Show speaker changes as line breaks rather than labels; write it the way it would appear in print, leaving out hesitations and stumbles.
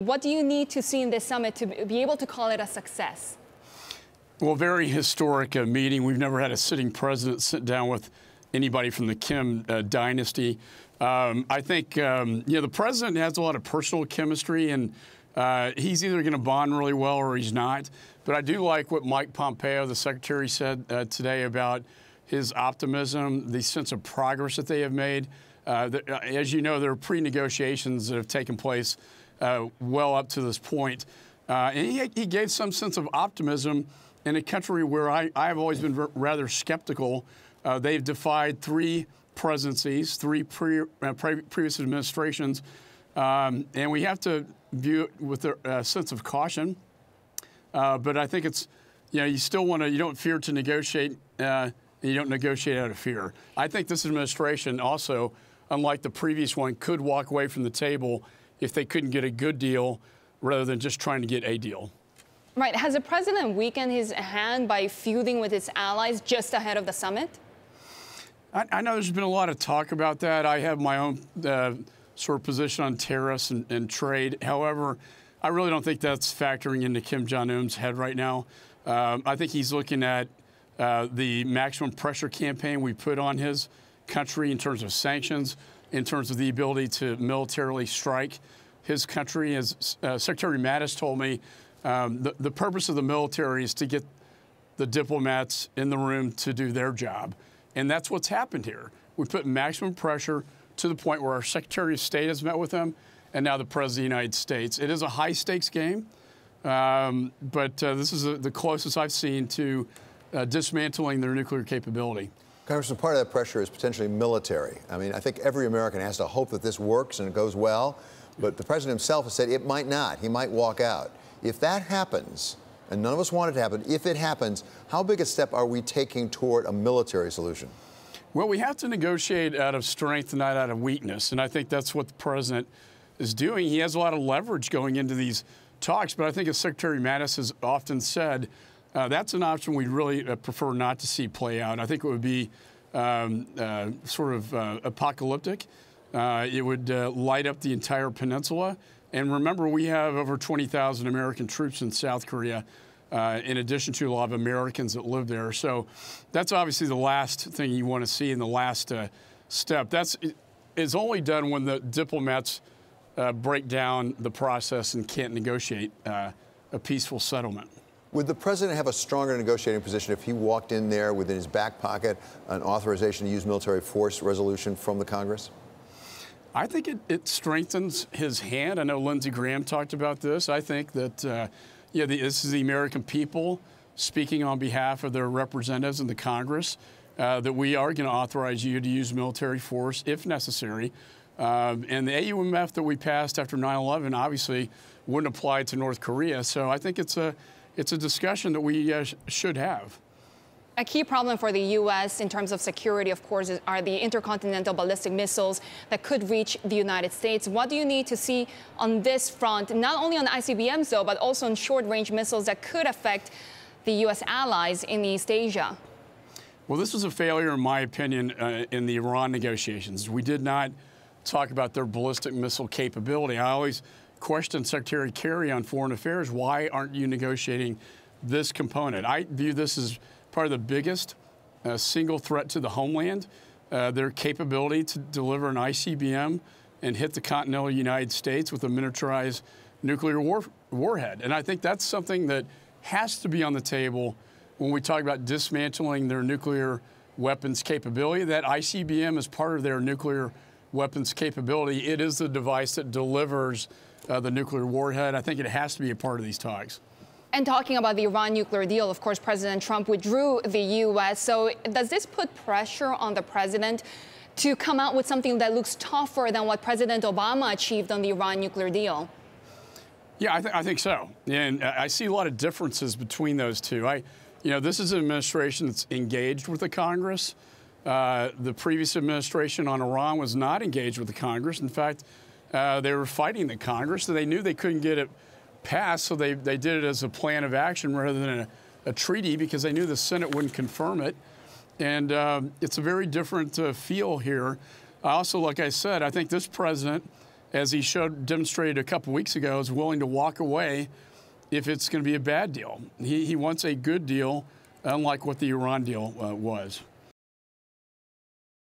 What do you need to see in this summit to be able to call it a success?
Well, very historic meeting. We've never had a sitting president sit down with anybody from the Kim dynasty. I think the president has a lot of personal chemistry, and he's either going to bond really well or he's not. But I do like what Mike Pompeo, the secretary, said today about his optimism, the sense of progress that they have made. As you know, there are pre-negotiations that have taken place well up to this point. And he gave some sense of optimism in a country where I have always been rather skeptical. They've defied 3 presidencies, 3 previous administrations, and we have to view it with a sense of caution. But I think it's, you still want to, you don't fear to negotiate, and you don't negotiate out of fear. I think this administration also, unlike the previous one, could walk away from the table if they couldn't get a good deal rather than just trying to get a deal.
Right. Has the president weakened his hand by feuding with his allies just ahead of the summit?
I know there's been a lot of talk about that. I have my own sort of position on tariffs and trade. However, I really don't think that's factoring into Kim Jong Un's head right now. I think he's looking at the maximum pressure campaign we put on his country in terms of sanctions, in terms of the ability to militarily strike his country. As Secretary Mattis told me, the purpose of the military is to get the diplomats in the room to do their job. And that's what's happened here. We put maximum pressure to the point where our Secretary of State has met with them, and now the President of the United States. It is a high-stakes game, but this is the closest I've seen to dismantling their nuclear capability.
Congressman, part of that pressure is potentially military. I mean, I think every American has to hope that this works and it goes well, but the president himself has said it might not. He might walk out. If that happens, and none of us want it to happen, if it happens, how big a step are we taking toward a military solution?
Well, we have to negotiate out of strength, not out of weakness, and I think that's what the president is doing. He has a lot of leverage going into these talks, but I think, as Secretary Mattis has often said, that's an option we really prefer not to see play out. I think it would be sort of apocalyptic. It would light up the entire peninsula. And remember, we have over 20,000 American troops in South Korea, in addition to a lot of Americans that live there. So that's obviously the last thing you want to see in the last step. It's only done when the diplomats break down the process and can't negotiate a peaceful settlement.
Would the president have a stronger negotiating position if he walked in there within his back pocket an authorization to use military force resolution from the Congress?
I think it strengthens his hand. I know Lindsey Graham talked about this. I think that this is the American people speaking on behalf of their representatives in the Congress, that we are going to authorize you to use military force if necessary. And the AUMF that we passed after 9/11 obviously wouldn't apply to North Korea. So I think it's a discussion that we should have.
A key problem for the U.S. in terms of security, of course, are the intercontinental ballistic missiles that could reach the United States. What do you need to see on this front, not only on ICBMs, though, but also on short-range missiles that could affect the U.S. allies in East Asia?
Well, this was a failure, in my opinion, in the Iran negotiations. We did not talk about their ballistic missile capability. I always question Secretary Kerry on Foreign Affairs, why aren't you negotiating this component? I view this as part of the biggest single threat to the homeland, their capability to deliver an ICBM and hit the continental United States with a miniaturized nuclear warhead. And I think that's something that has to be on the table when we talk about dismantling their nuclear weapons capability. That ICBM is part of their nuclear weapons capability. It is the device that delivers the nuclear warhead. I think it has to be a part of these talks.
And talking about the Iran nuclear deal, of course, President Trump withdrew the U.S. So does this put pressure on the president to come out with something that looks tougher than what President Obama achieved on the Iran nuclear deal?
Yeah, I think so. And I see a lot of differences between those two. This is an administration that's engaged with the Congress. The previous administration on Iran was not engaged with the Congress. In fact, they were fighting the Congress. So they knew they couldn't get it passed, so they did it as a plan of action rather than a treaty, because they knew the Senate wouldn't confirm it. And it's a very different feel here. Also, like I said, I think this president as he demonstrated a couple weeks ago, is willing to walk away if it's going to be a bad deal. He wants a good deal, unlike what the Iran deal was.